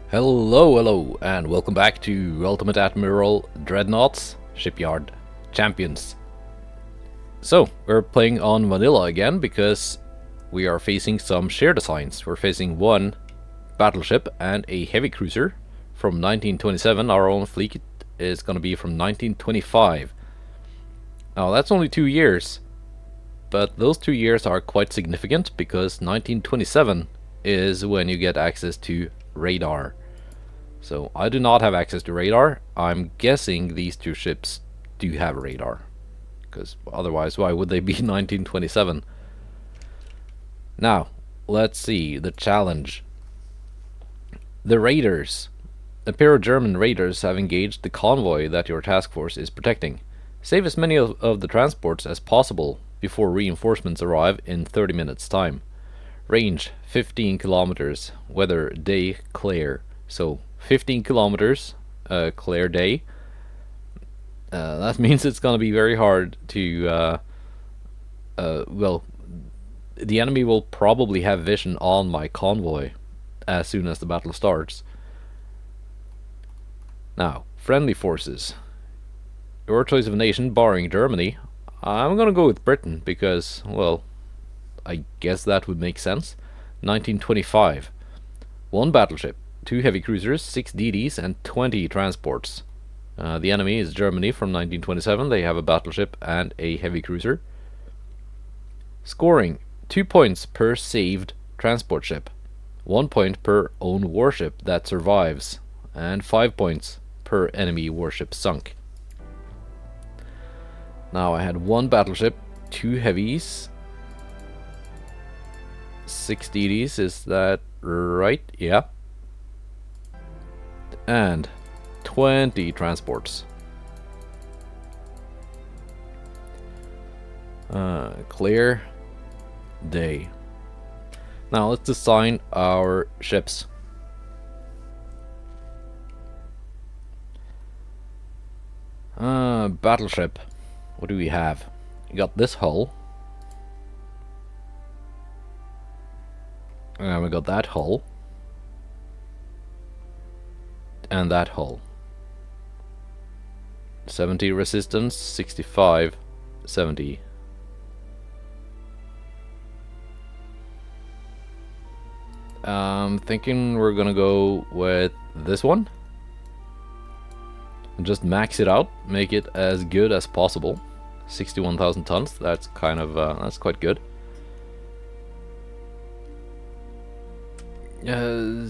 Hello, and welcome back to Ultimate Admiral Dreadnoughts, Shipyard Champions. So, we're playing on vanilla again because we are facing some share designs. We're facing one battleship and a heavy cruiser from 1927. Our own fleet is going to be from 1925. Now, that's only 2 years, but those 2 years are quite significant because 1927 is when you get access to radar. So I do not have access to radar. I'm guessing these two ships do have radar, because otherwise why would they be 1927? Now, let's see the challenge. The raiders. Impero-German raiders have engaged the convoy that your task force is protecting. Save as many of the transports as possible before reinforcements arrive in 30 minutes time. Range 15 kilometers. Weather day clear. So 15 kilometers, clear day. That means it's going to be very hard to, well, the enemy will probably have vision on my convoy as soon as the battle starts. Now, friendly forces. Your choice of nation, barring Germany. I'm going to go with Britain because, well, I guess that would make sense. 1925. One battleship. 2 heavy cruisers, 6 DDs, and 20 transports. The enemy is Germany from 1927. They have a battleship and a heavy cruiser. Scoring 2 points per saved transport ship, 1 point per own warship that survives, and 5 points per enemy warship sunk. Now I had 1 battleship, 2 heavies, 6 DDs, is that right? Yeah. And 20 transports. Clear day. Now let's design our ships. Battleship. What do we have? We got this hull. And we got that hull. And that hull. 70 resistance, 65, 70. Thinking we're gonna go with this one. And just max it out, make it as good as possible. 61,000 tons, that's kind of, that's quite good.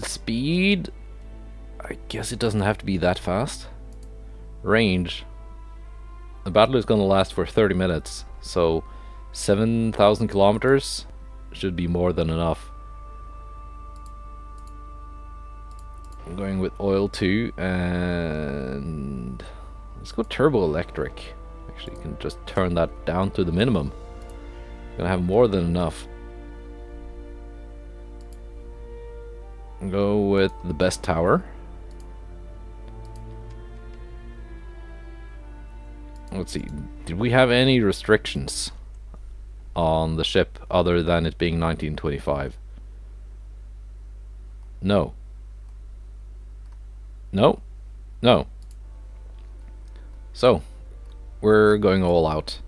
Speed, I guess it doesn't have to be that fast. Range, the battle is going to last for 30 minutes, so 7,000 kilometers should be more than enough. I'm going with oil 2, and let's go turbo electric. Actually, you can just turn that down to the minimum. Gonna have more than enough. Go with the best tower. Let's see, did we have any restrictions on the ship other than it being 1925? No. No. No. So, we're going all out.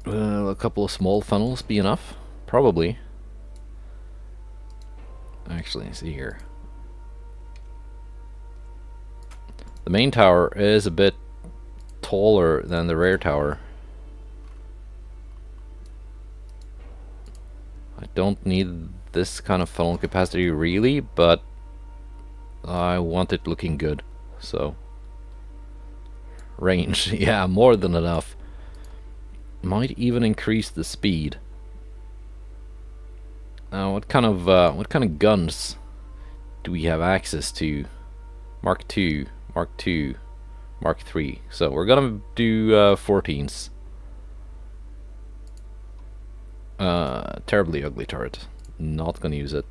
Will a couple of small funnels be enough? Probably. Actually, see here. The main tower is a bit taller than the rear tower. I don't need this kind of funnel capacity really, but I want it looking good. So, range, yeah, more than enough. Might even increase the speed. Now, what kind of guns do we have access to? Mark II, Mark II, Mark III. So we're gonna do 14s. Terribly ugly turret. Not gonna use it.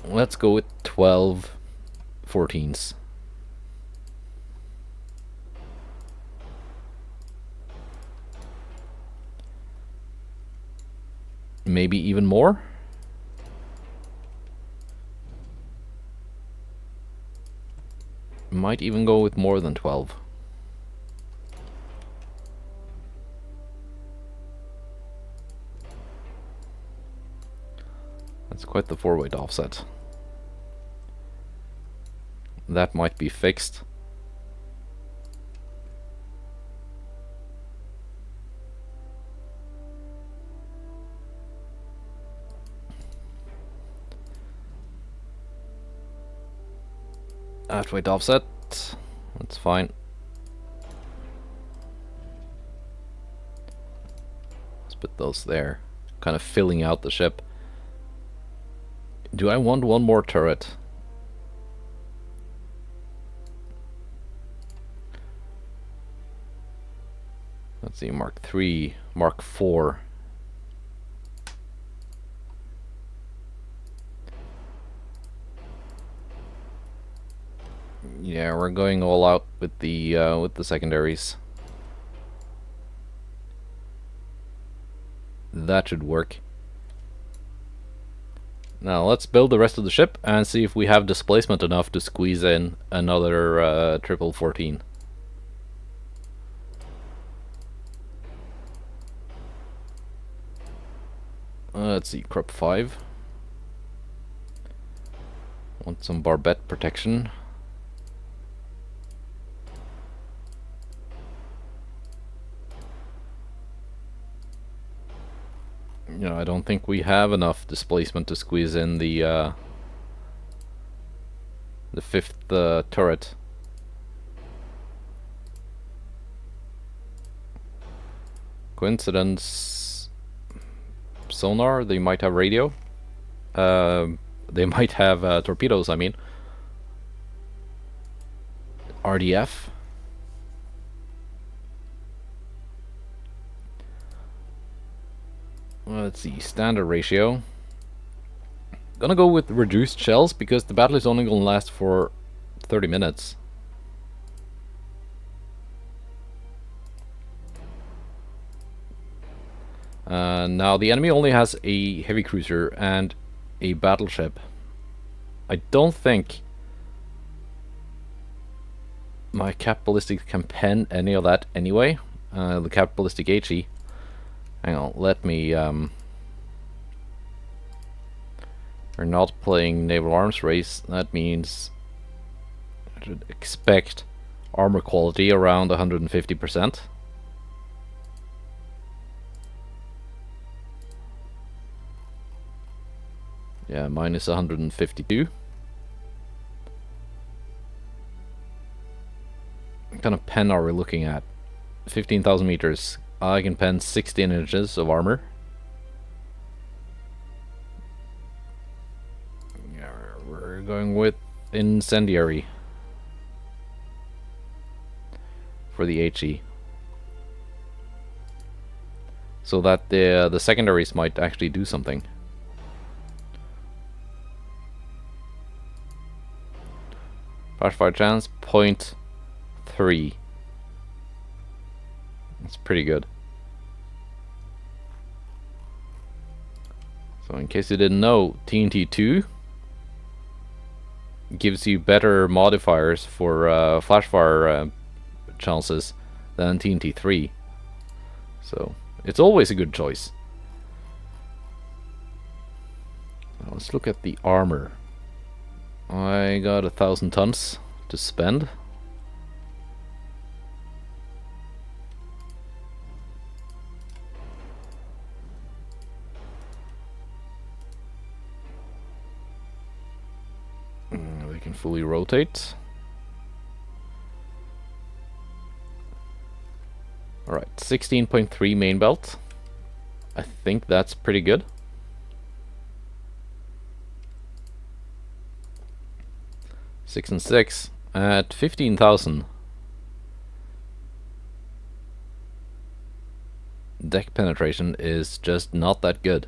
Let's go with 12 14s. Maybe even more? Might even go with more than 12. That's quite the forward offset. That might be fixed. Aft weight offset. That's fine. Let's put those there. Kind of filling out the ship. Do I want one more turret? Let's see, Mark 3, Mark 4. Yeah, we're going all out with the secondaries. That should work. Now let's build the rest of the ship and see if we have displacement enough to squeeze in another triple 14. Let's see, Crop 5. Want some barbette protection. You know, I don't think we have enough displacement to squeeze in the fifth turret. Coincidence? Sonar? They might have radio. They might have torpedoes, I mean. RDF. Let's see, standard ratio. Gonna go with reduced shells because the battle is only gonna last for 30 minutes. Now the enemy only has a heavy cruiser and a battleship. I don't think my cap ballistic can pen any of that anyway. The cap ballistic HE. Hang on, let me we're not playing naval arms race. That means I should expect armor quality around 150%. Yeah, minus 152. What kind of pen are we looking at? 15,000 meters. I can pen 16 inches of armor. Yeah, we're going with incendiary for the HE, so that the secondaries might actually do something. Flash fire chance 0.3. That's pretty good. So in case you didn't know, TNT2 gives you better modifiers for flash fire chances than TNT3. So it's always a good choice. Now let's look at the armor. I got 1,000 tons to spend. We can fully rotate. Alright, 16.3 main belt. I think that's pretty good. Six and 6 at 15,000. Deck penetration is just not that good.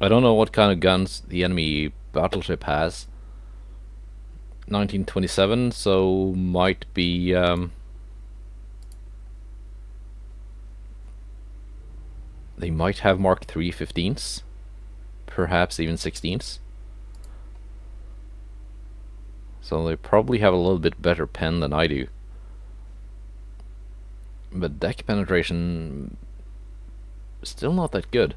I don't know what kind of guns the enemy battleship has. 1927, so might be they might have Mark III 15s, perhaps even 16s. So they probably have a little bit better pen than I do. But deck penetration, still not that good.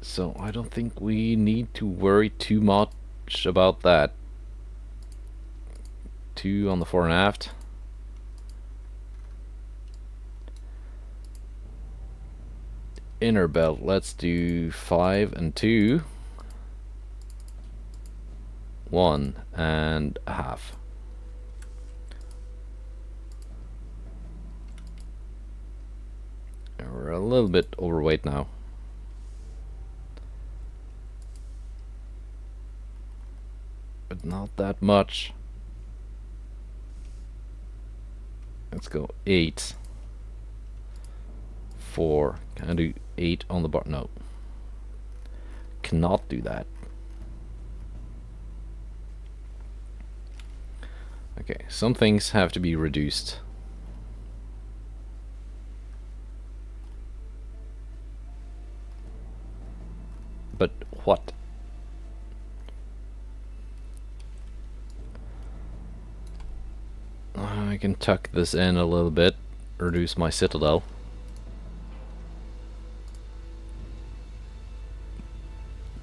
So I don't think we need to worry too much about that. 2 on the fore and aft. Inner belt, let's do 5 and 2. 1 and a half. We're a little bit overweight now. But not that much. Let's go 8. 4. Can I do 8 on the bar? No. Cannot do that. Okay, some things have to be reduced. But what? I can tuck this in a little bit, reduce my citadel.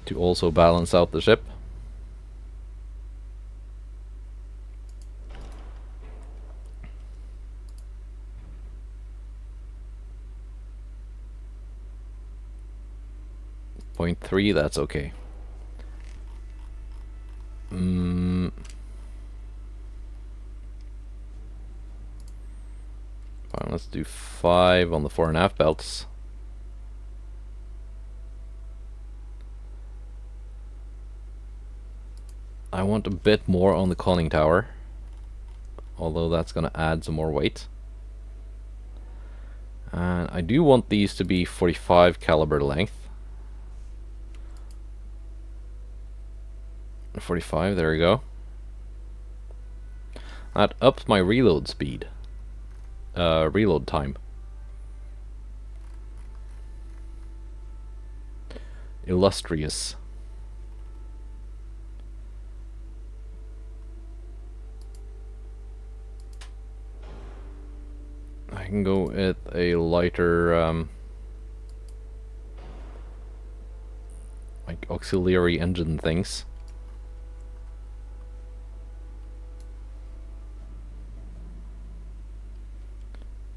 To also balance out the ship. Point 3, that's okay. Fine, let's do 5 on the fore and aft belts. I want a bit more on the conning tower, although that's gonna add some more weight. And I do want these to be 45 caliber length. 45, there we go. That ups my reload speed. Reload time. Illustrious. I can go with a lighter like auxiliary engine things.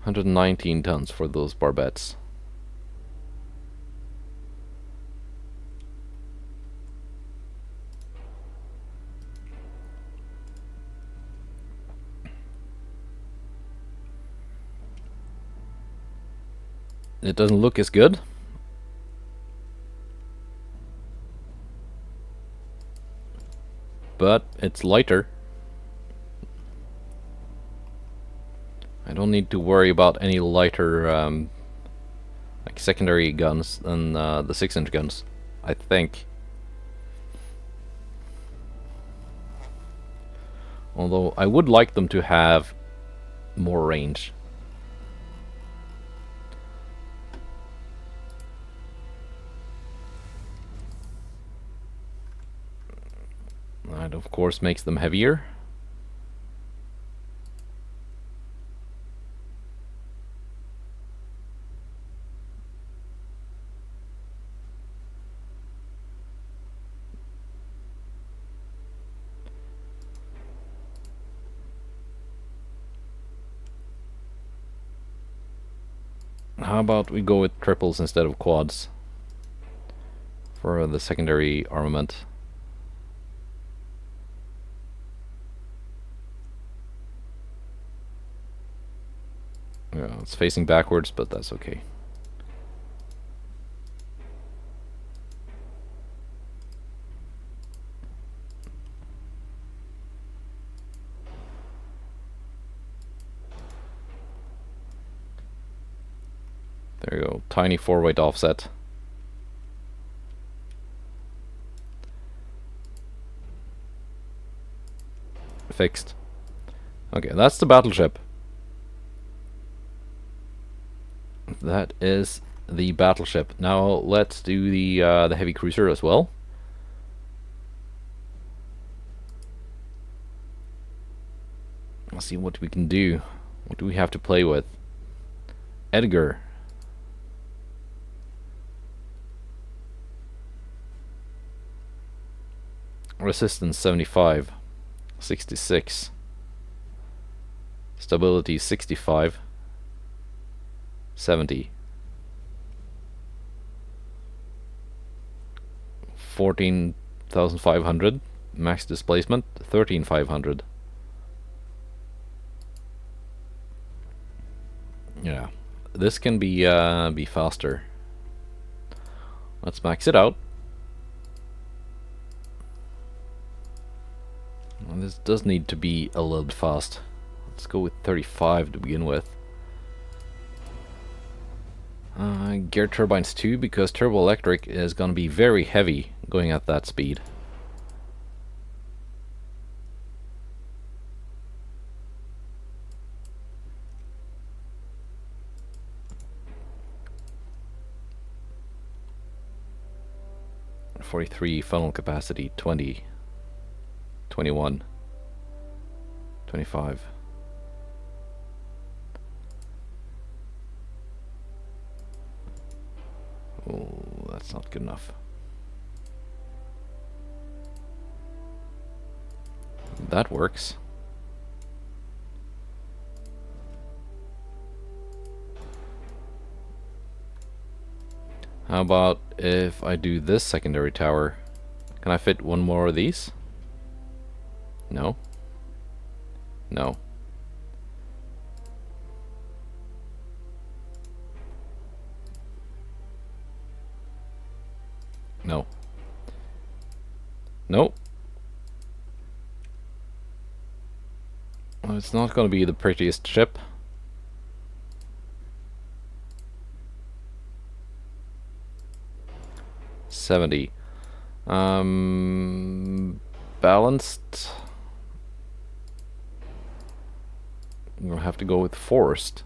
$119 tons for those barbettes. It doesn't look as good. But it's lighter. I don't need to worry about any lighter like secondary guns than the 6-inch guns, I think. Although I would like them to have more range. That of course makes them heavier. How about we go with triples instead of quads for the secondary armament? Yeah, it's facing backwards, but that's okay. There you go, tiny 4-weight offset. fixed. Okay, that's the battleship. That is the battleship. Now let's do the heavy cruiser as well. Let's see what we can do. What do we have to play with? Edgar. Resistance 75. 66. Stability 65. 70. 14,500. Max displacement 13,500. Yeah, this can be faster. Let's max it out. Well, this does need to be a little bit fast. Let's go with 35 to begin with. Gear turbines too, because turbo electric is going to be very heavy going at that speed. .43 funnel capacity, 20, 21, 25. Oh, that's not good enough. That works. How about if I do this secondary tower? Can I fit one more of these? No. No. No. Nope. Well, it's not going to be the prettiest ship. .70. Balanced. I'm gonna have to go with forced.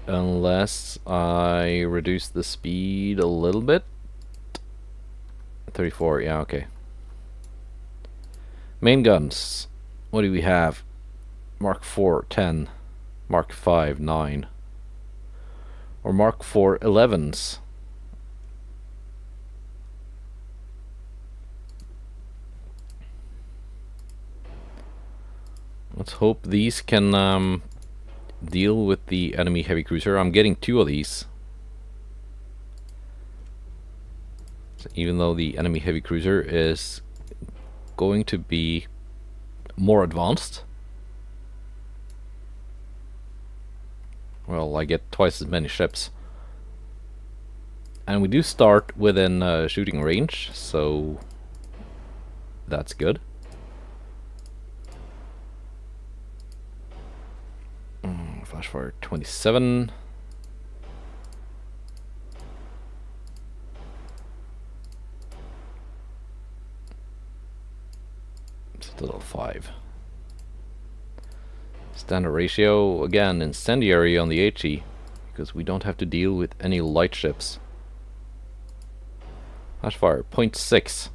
Unless I reduce the speed a little bit. 34, yeah, okay. Main guns. What do we have? Mark 4, 10. Mark 5, 9. Or Mark 4, 11s. Let's hope these can deal with the enemy heavy cruiser. I'm getting 2 of these. So even though the enemy heavy cruiser is going to be more advanced, well, I get twice as many ships. And we do start within shooting range, so that's good. Flash fire 27. Citadel 5. Standard ratio, again, incendiary on the HE, because we don't have to deal with any light ships. Flash fire 0.6.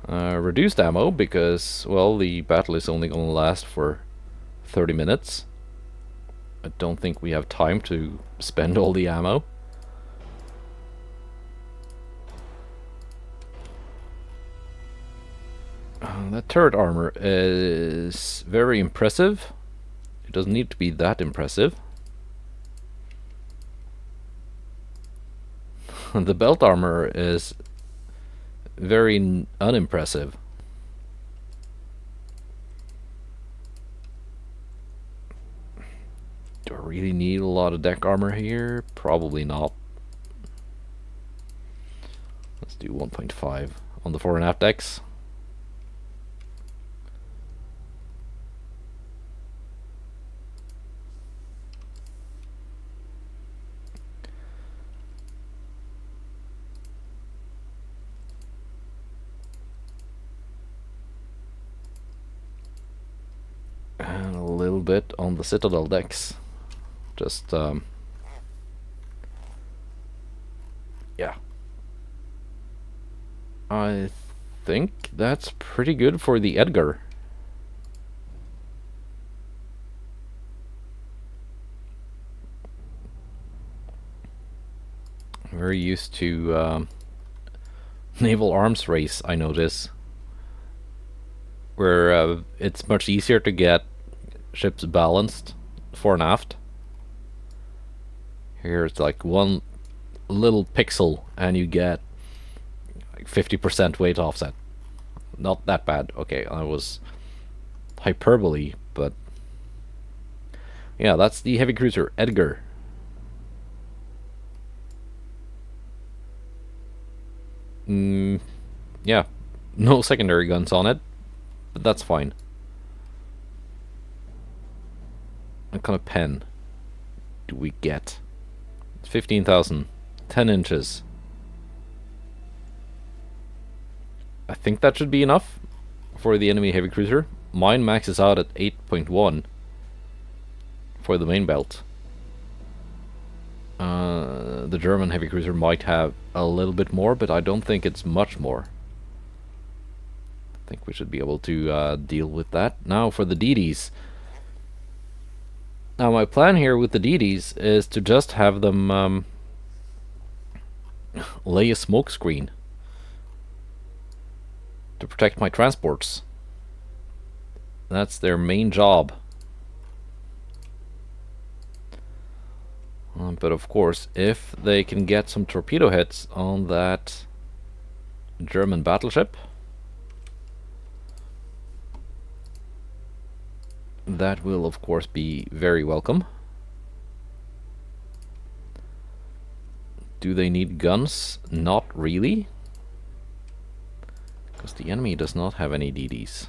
Reduced ammo, because, well, the battle is only going to last for 30 minutes. I don't think we have time to spend all the ammo. That turret armor is very impressive. It doesn't need to be that impressive. The belt armor is very unimpressive. Do I really need a lot of deck armor here? Probably not. Let's do 1.5 on the fore and aft decks. And a little bit on the Citadel decks. Just, yeah. I think that's pretty good for the Edgar. Very used to naval arms race, I notice. Where it's much easier to get ships balanced fore and aft. Here it's like one little pixel and you get like 50% weight offset. Not that bad. Okay, I was hyperbole, but yeah, that's the heavy cruiser Edgar. Yeah, no secondary guns on it, but that's fine. What kind of pen do we get? 15,000, 10 inches. I think that should be enough for the enemy heavy cruiser. Mine maxes out at 8.1 for the main belt. The German heavy cruiser might have a little bit more, but I don't think it's much more. I think we should be able to deal with that. Now for the DDs. Now my plan here with the DDs is to just have them lay a smoke screen to protect my transports. That's their main job. But of course, if they can get some torpedo hits on that German battleship, that will of course be very welcome. Do they need guns? Not really, because the enemy does not have any DDs.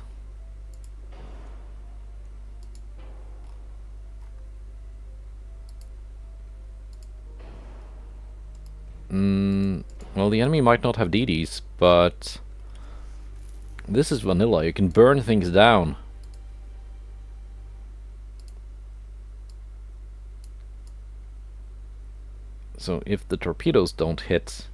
Well, the enemy might not have DDs, but this is vanilla. You can burn things down. So if the torpedoes don't hit,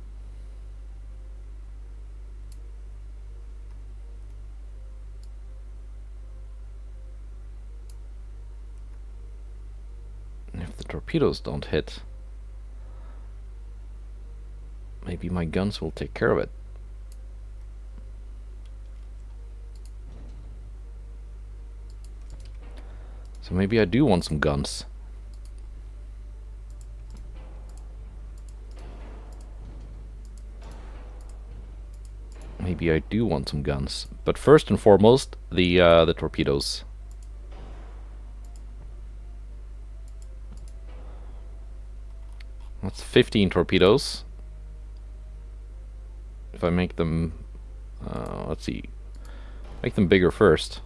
maybe my guns will take care of it. So maybe I do want some guns. Maybe I do want some guns. But first and foremost, the torpedoes. That's 15 torpedoes. If I make them, let's see, make them bigger first.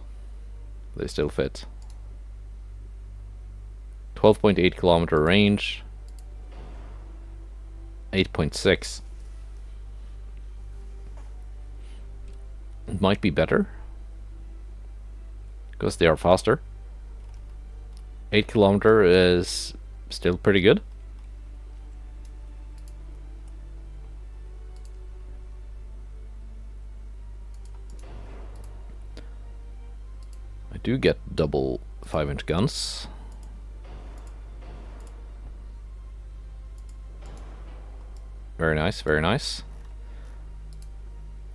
They still fit. 12.8 kilometer range. 8.6. It might be better, because they are faster. 8 kilometer is still pretty good. I do get double 5-inch guns. Very nice, very nice.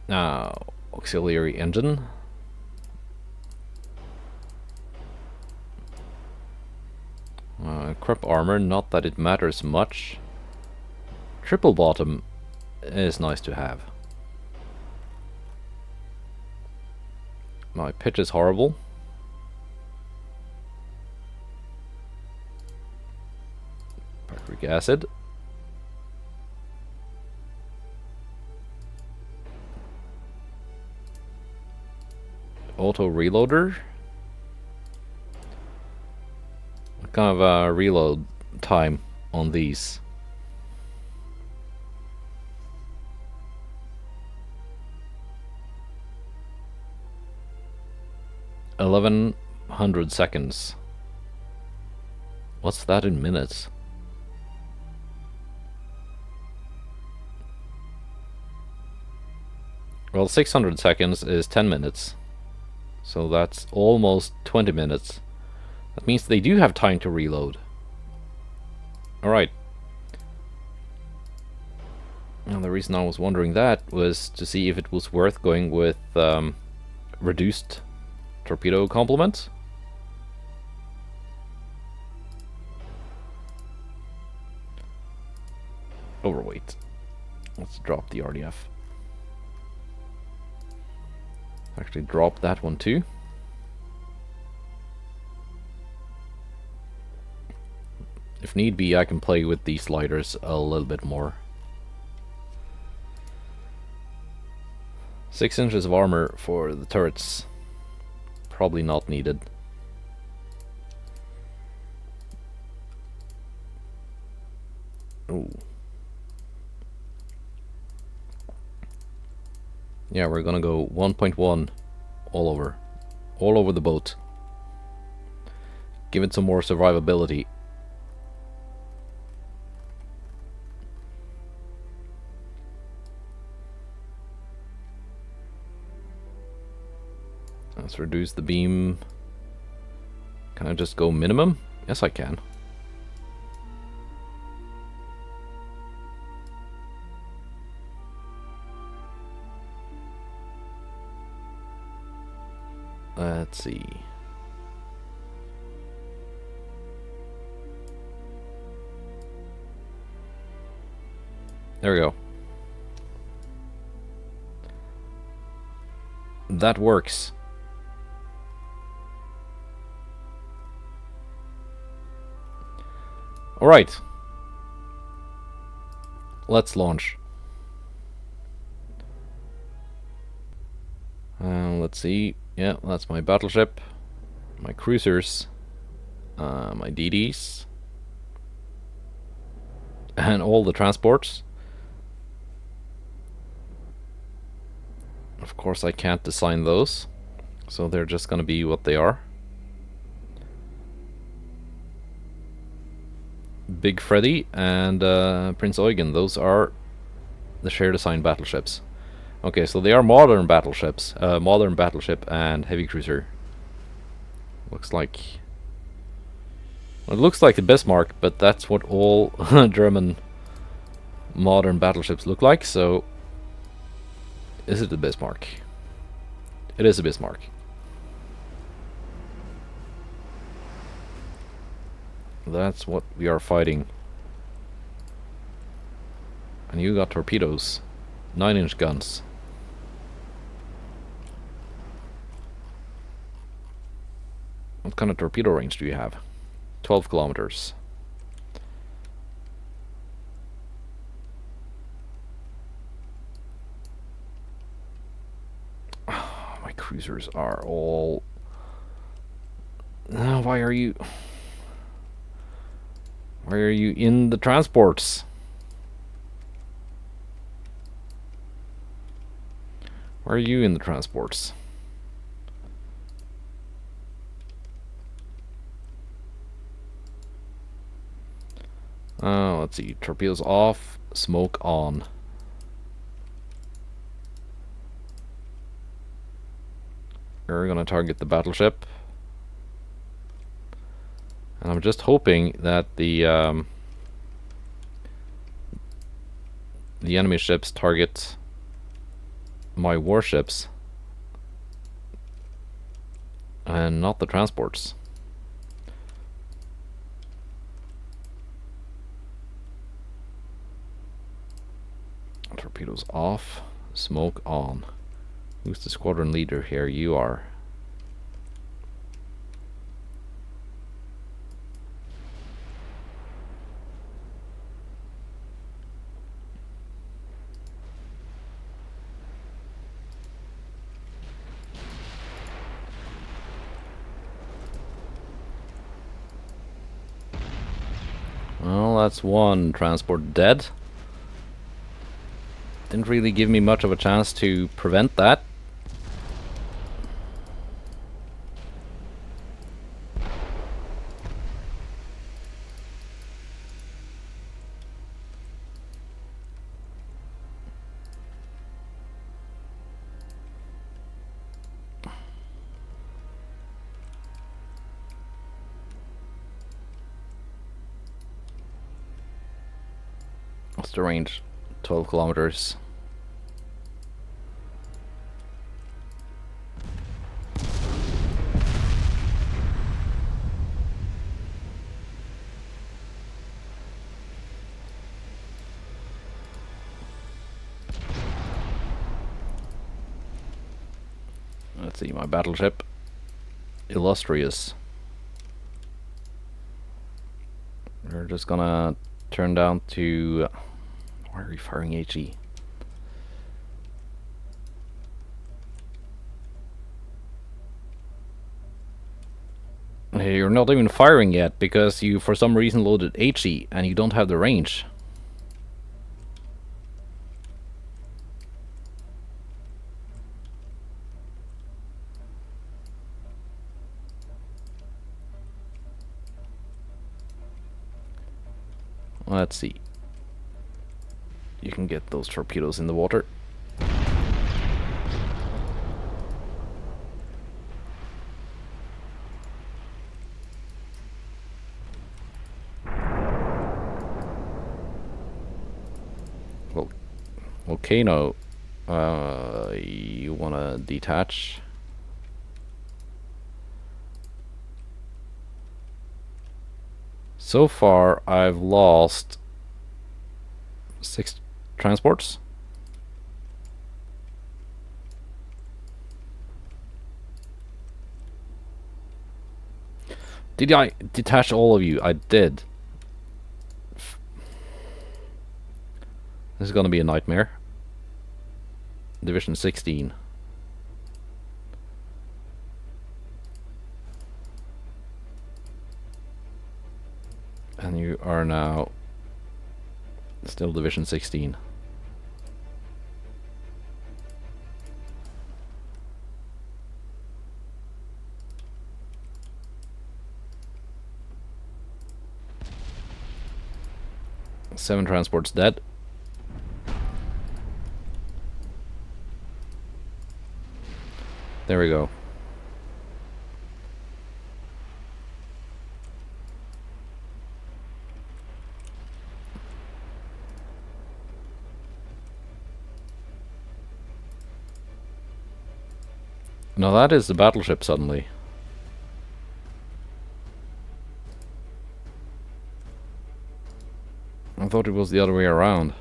Now, auxiliary engine. Crop armor, not that it matters much. Triple bottom is nice to have. My pitch is horrible. Picric acid. Auto reloader. What kind of reload time on these? 100 seconds. What's that in minutes? Well, 600 seconds is 10 minutes. So that's almost 20 minutes. That means they do have time to reload. Alright. And the reason I was wondering that was to see if it was worth going with reduced torpedo complement. Overweight. Let's drop the RDF. Actually drop that one too. If need be, I can play with these sliders a little bit more. 6 inches of armor for the turrets. Probably not needed. Ooh. Yeah, we're gonna go 1.1 all over the boat. Give it some more survivability. Let's reduce the beam. Can I just go minimum? Yes, I can. Let's see. There we go. That works. All right. Let's launch. Let's see. Yeah, that's my battleship, my cruisers, my DDs, and all the transports. Of course, I can't design those, so they're just gonna be what they are. Big Freddy and Prince Eugen, those are the shared design battleships. Okay, so they are modern battleships, modern battleship and heavy cruiser. Looks like, well, it looks like the Bismarck, but that's what all German modern battleships look like. So, is it the Bismarck? It is a Bismarck. That's what we are fighting. And you got torpedoes, 9-inch guns. What kind of torpedo range do you have? 12 kilometers. Oh, my cruisers are all... why are you in the transports? Why are you in the transports? Let's see. Torpedoes off, smoke on. We're gonna target the battleship. And I'm just hoping that the enemy ships target my warships and not the transports. Torpedoes off, smoke on. Who's the squadron leader here? You are. Well, that's one transport dead. Didn't really give me much of a chance to prevent that. What's the range? 12 kilometers. Let's see, my battleship. Illustrious. We're just gonna turn down to... Why are we firing HE? Hey, you're not even firing yet because you for some reason loaded HE and you don't have the range. Let's see. You can get those torpedoes in the water. Well, volcano. You wanna detach? So far, I've lost 6 transports. Did I detach all of you? I did. This is gonna be a nightmare. Division 16. And you are now still Division 16. Seven transports dead. There we go. Now that is the battleship suddenly. I thought it was the other way around.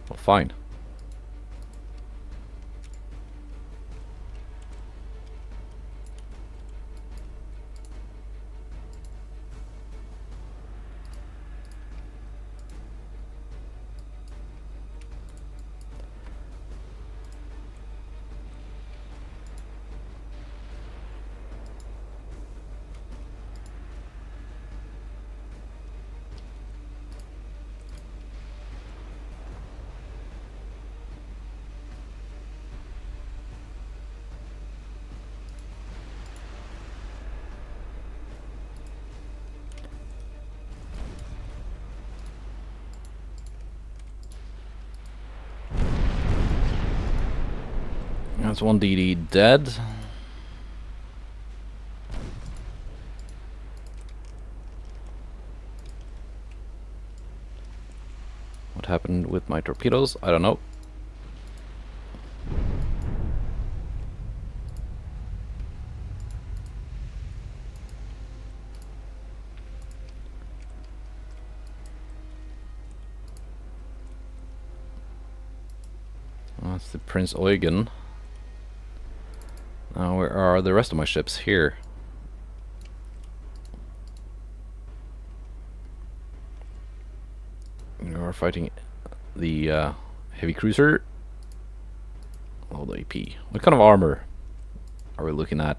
Well, fine. That's one DD dead. What happened with my torpedoes? I don't know. That's the Prince Eugen. Now where are the rest of my ships? Here. We are fighting the heavy cruiser. Oh, the AP. What kind of armor are we looking at?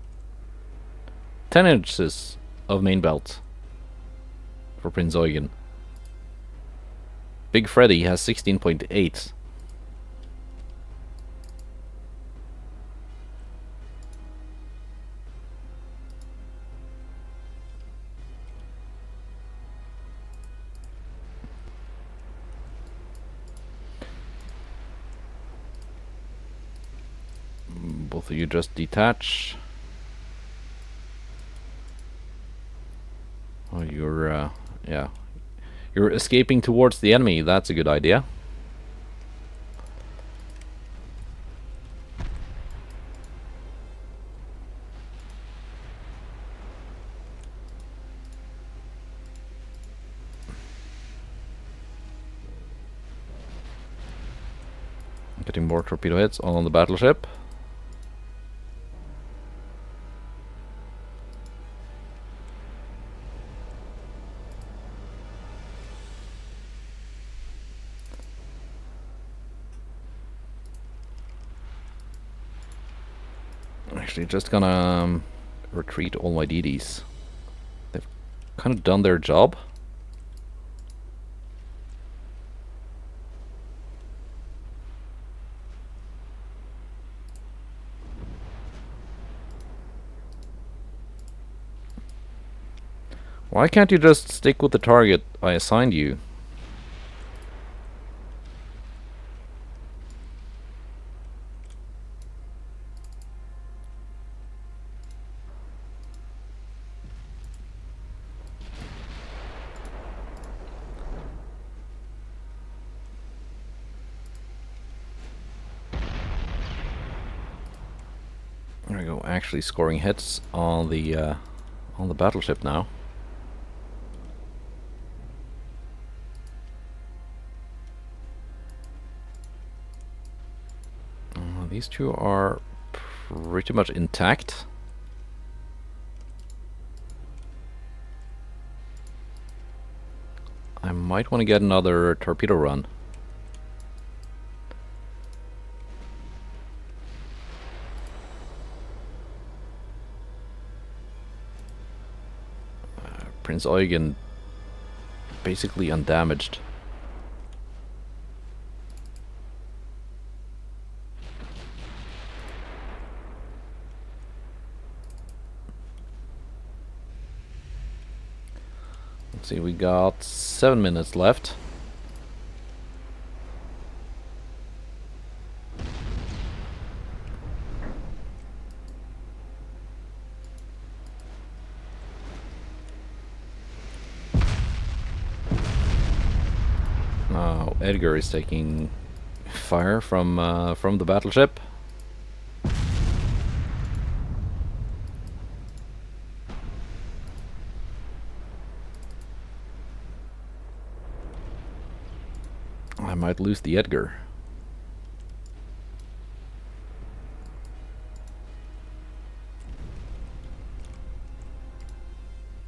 10 inches of main belt for Prince Eugen. Big Freddy has 16.8. Both of you just detach. yeah, you're escaping towards the enemy. That's a good idea. Getting more torpedo hits on the battleship. Actually, just gonna retreat all my DDs. They've kind of done their job. Why can't you just stick with the target I assigned you? There we go, actually scoring hits on the battleship now. These two are pretty much intact. I might want to get another torpedo run. Prince Eugen basically undamaged. Let's see, we got 7 minutes left. Now Edgar is taking fire from the battleship. I might lose the Edgar.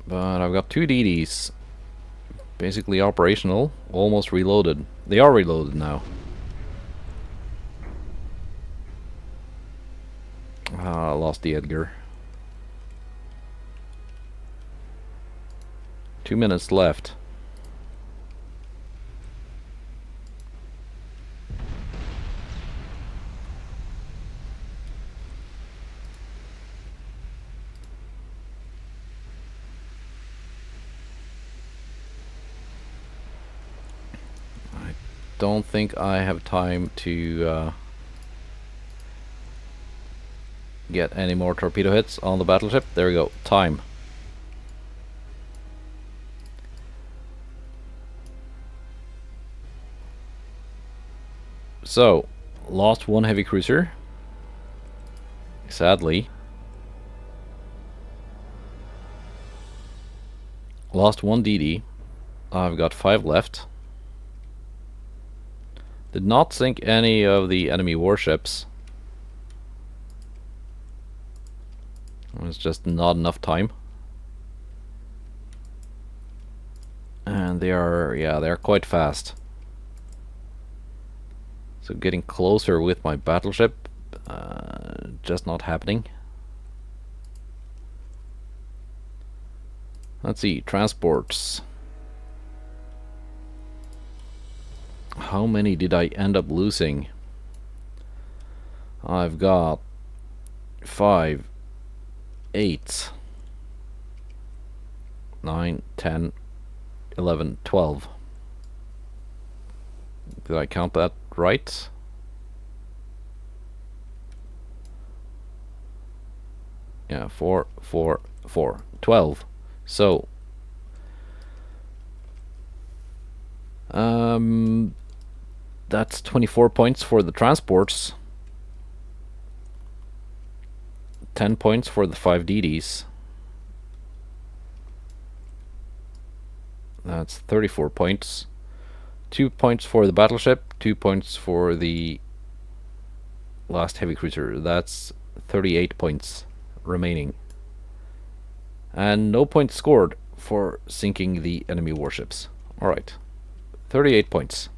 But I've got 2 DDs. Basically operational, almost reloaded. They are reloaded now. Ah, lost the Edgar. 2 minutes left. Don't think I have time to get any more torpedo hits on the battleship. There we go. Time. So, lost 1 heavy cruiser. Sadly. Lost 1 DD. I've got 5 left. Did not sink any of the enemy warships. It was just not enough time. And they are, yeah, they're quite fast. So getting closer with my battleship, just not happening. Let's see, transports. How many did I end up losing? I've got 5, 8, 9, 10, 11, 12. Did I count that right? Yeah, 4, 4, 4, 12. So Um, that's 24 points for the transports. 10 points for the 5 DDs. That's 34 points. 2 points for the battleship, 2 points for the last heavy cruiser. That's 38 points remaining. And no points scored for sinking the enemy warships. Alright, 38 points.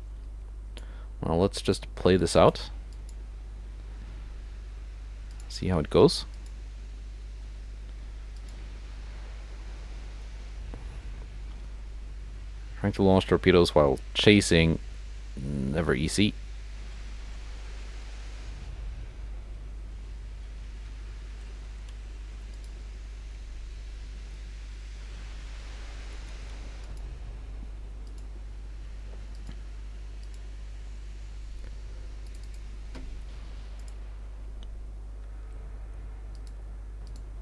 Well, let's just play this out. See how it goes. Trying to launch torpedoes while chasing, never easy.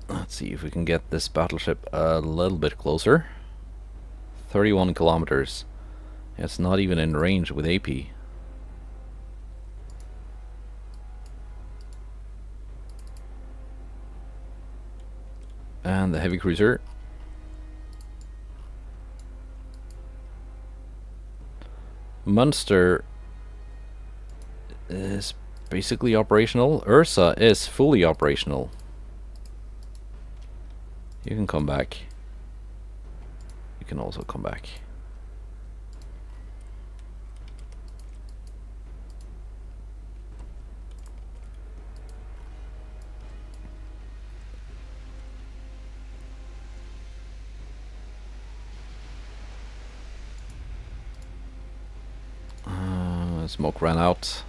Let's see if we can get this battleship a little bit closer. 31 kilometers. It's not even in range with AP. And the heavy cruiser. Munster is basically operational. Ursa is fully operational. You can come back. You can also come back. Smoke ran out.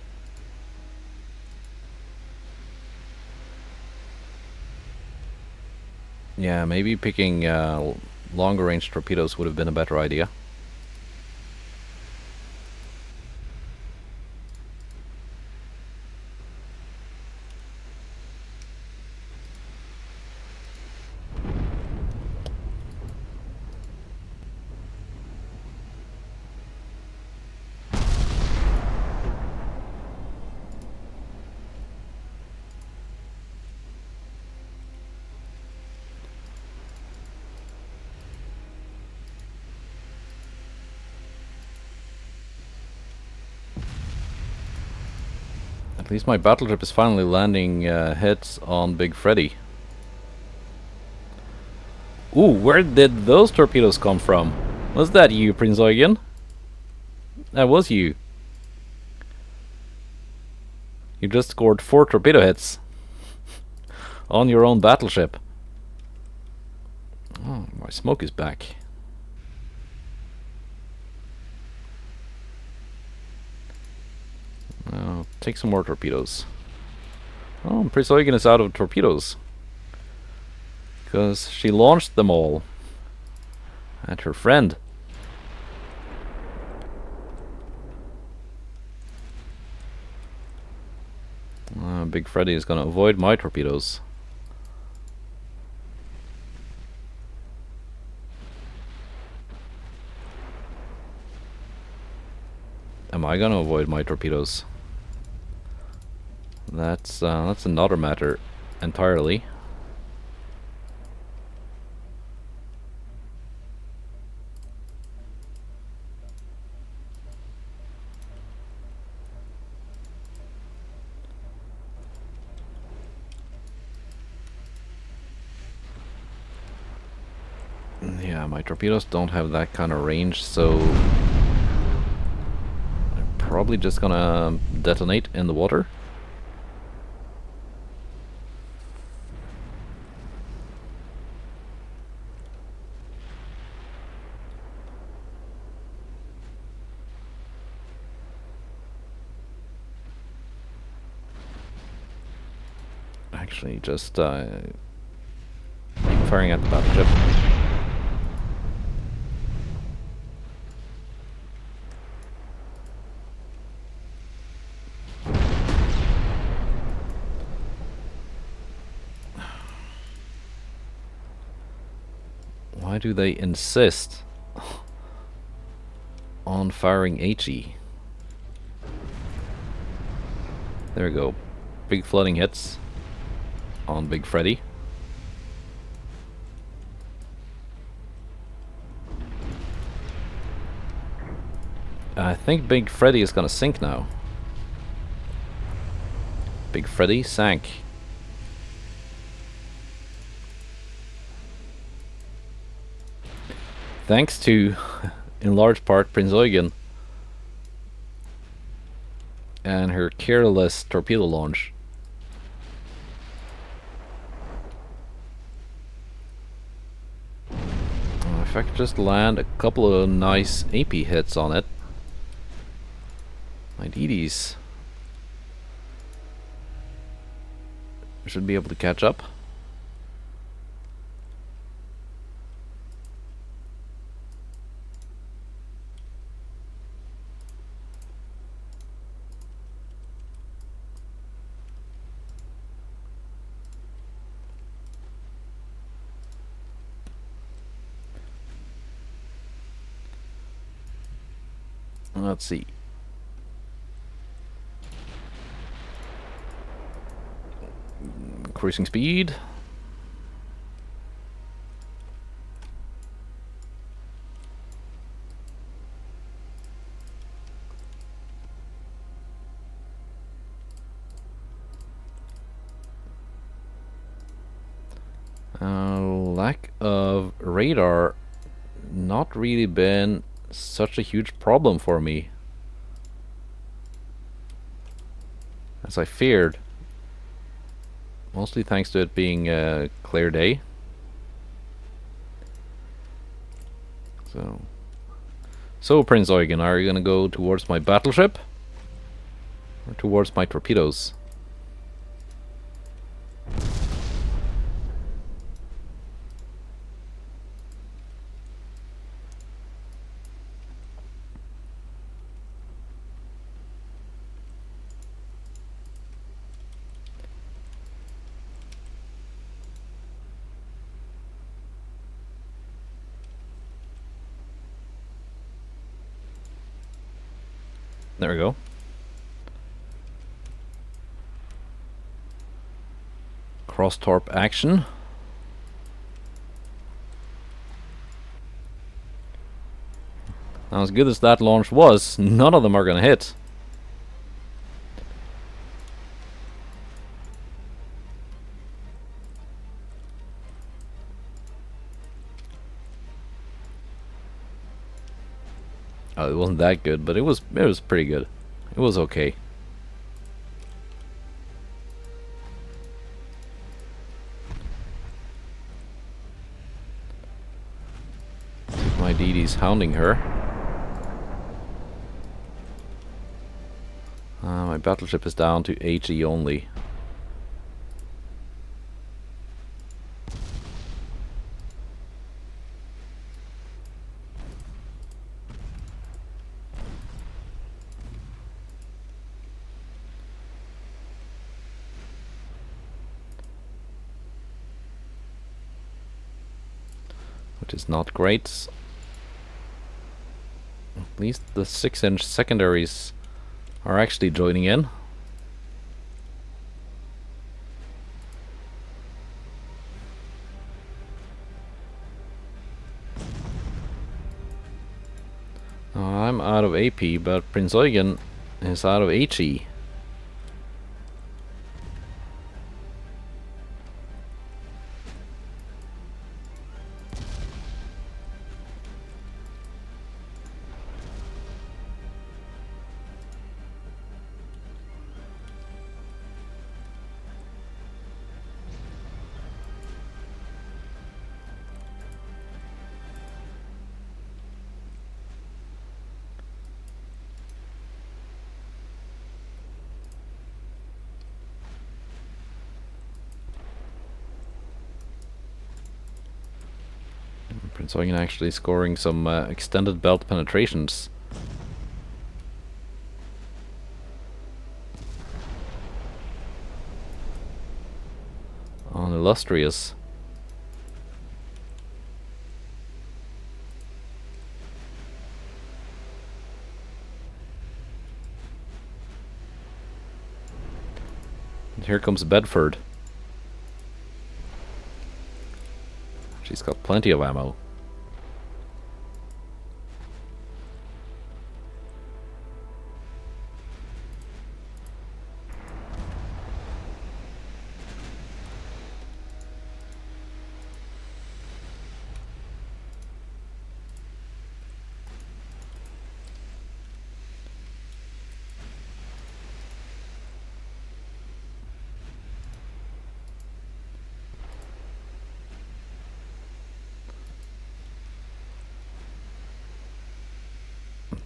Yeah, maybe picking longer range torpedoes would have been a better idea. At least my battleship is finally landing hits on Big Freddy. Ooh, where did those torpedoes come from? Was that you, Prince Eugen? That was you. You just scored 4 torpedo hits on your own battleship. Oh, my smoke is back. Take some more torpedoes. Oh, Prince Eugen is out of torpedoes. Because she launched them all at her friend. Big Freddy is gonna avoid my torpedoes. Am I gonna avoid my torpedoes? That's another matter entirely. Yeah, my torpedoes don't have that kind of range, so I'm probably just gonna detonate in the water. Actually, just firing at the battleship. Why do they insist on firing HE. There we go. Big flooding hits on Big Freddy. I think Big Freddy is gonna sink now. Big Freddy sank. Thanks to, in large part, Prince Eugen and her careless torpedo launch. If I could just land a couple of nice AP hits on it. My DDs should be able to catch up. Let's see. Cruising speed. Lack of radar not really been such a huge problem for me as I feared. Mostly thanks to it being a clear day. So Prince Eugen, are you gonna go towards my battleship or towards my torpedoes? There we go. Cross-torp action. Now, as good as that launch was, none of them are gonna hit. Oh, it wasn't that good, but it was pretty good. It was okay. My DD's hounding her. My battleship is down to HE only. Which is not great. At least the 6-inch secondaries are actually joining in. I'm out of AP, but Prince Eugen is out of HE. Prince Eugen actually scoring some extended belt penetrations. On Illustrious. here comes Bedford. She's got plenty of ammo.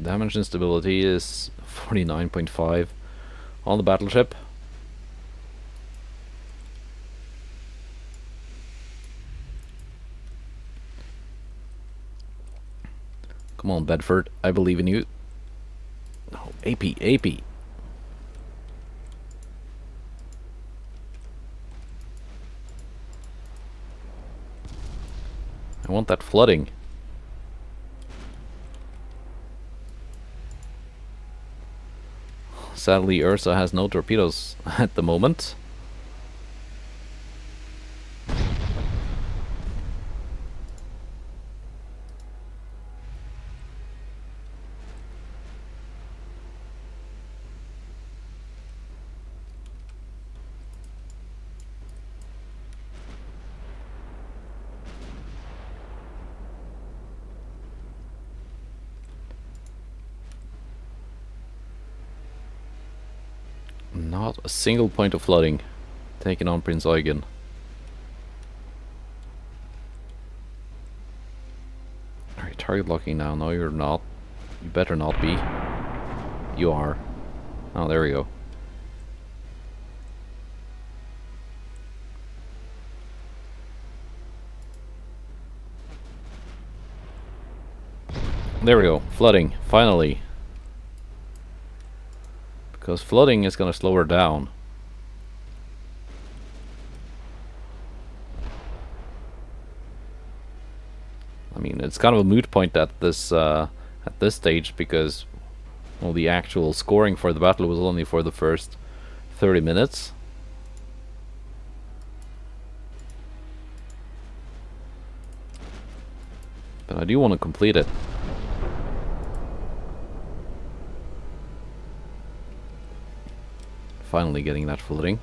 Damage and stability is 49.5 on the battleship. Come on, Bedford, I believe in you. Oh, AP, AP. I want that flooding. Sadly, Ursa has no torpedoes at the moment. Not a single point of flooding taken on Prince Eugen. Alright, target locking now. No, you're not. You better not be. You are. Oh, there we go. There we go. Flooding. Finally. Because flooding is going to slow her down. I mean, it's kind of a moot point at this stage, because, well, the actual scoring for the battle was only for the first 30 minutes. But I do want to complete it. Finally getting that flooding.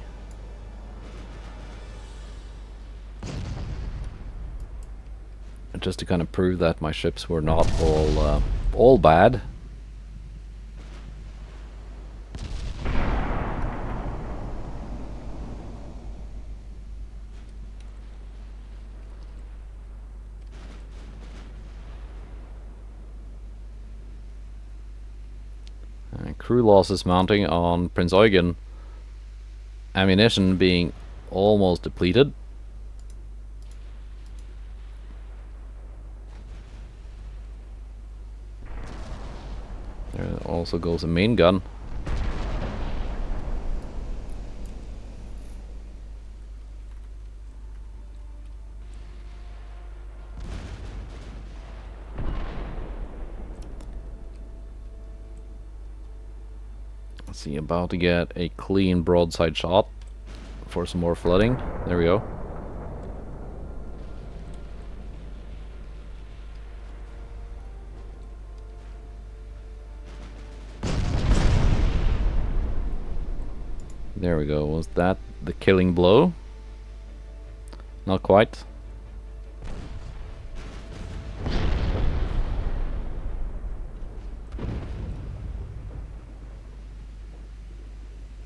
And just to kind of prove that my ships were not all bad. And crew losses mounting on Prince Eugen. Ammunition being almost depleted. There also goes a main gun. Let's see, about to get a clean broadside shot for some more flooding. There we go. There we go. Was that the killing blow? Not quite.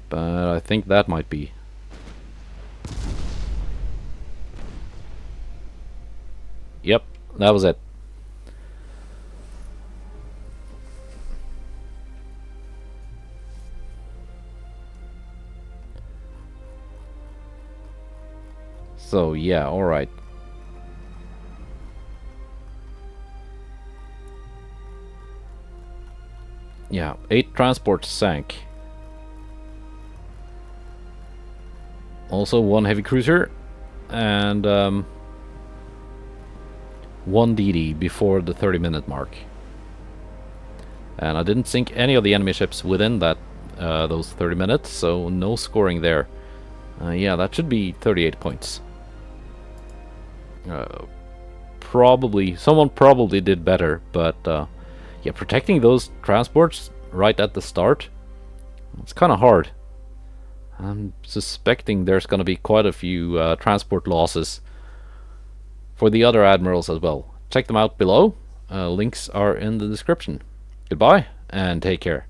But I think that might be. Yep, that was it. So yeah, alright. Yeah, 8 transports sank. Also 1 heavy cruiser and 1 DD before the 30-minute mark. And I didn't sink any of the enemy ships within that those 30 minutes, so no scoring there. Yeah, that should be 38 points. Someone probably did better, but yeah, protecting those transports right at the start, it's kind of hard. I'm suspecting there's going to be quite a few transport losses for the other admirals as well. Check them out below. Links are in the description. Goodbye, and take care.